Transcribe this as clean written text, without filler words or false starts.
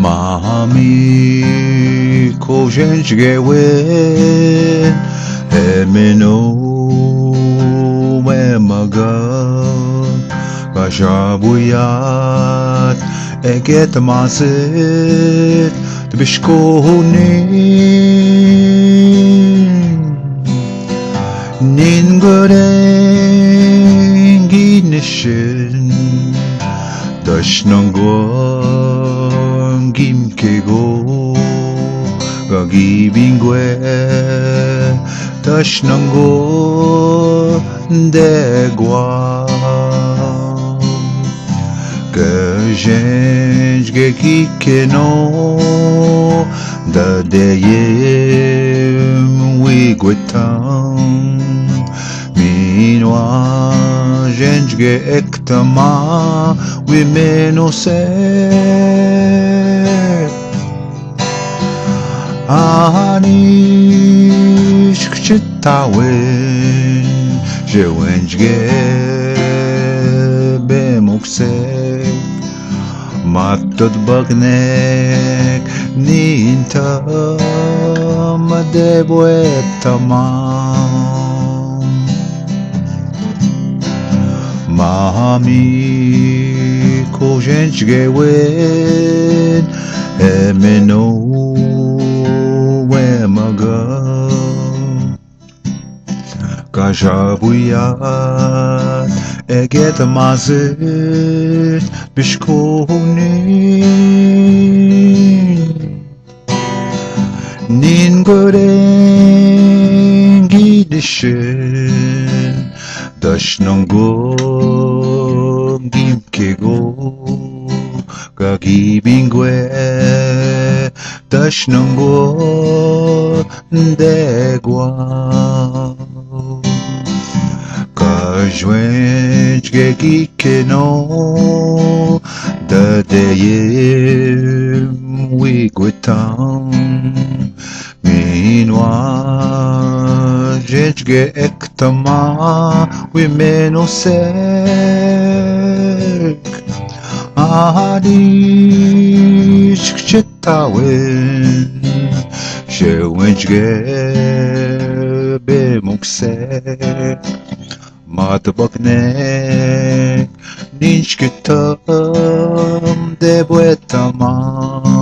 마음이 고생지게 웬 헤매노 외마가 가샤부얏 에게트 마셋 드비시코니 닌거랭기 니신 다시넌건 김케고 가기빙괴 다시넌건 대과 que gente que não da deyem we guetam minwa gente que ektama we menose ani shkchitawen je wenjge bemokse matod bagnek ninta madeboetamam mahami kojenchgewen emeno wemaga kajabuya eget mazet bishkoni nin gorengi dishen dashnongo gimkego gagibingwe dashnongo degwa Kajwenjge gikeno da deyem wigwetam minwa jenjge ektama wimenosek ahadish kchetawen shewenjge bemoksek matbaknek ninshkitam deboetamam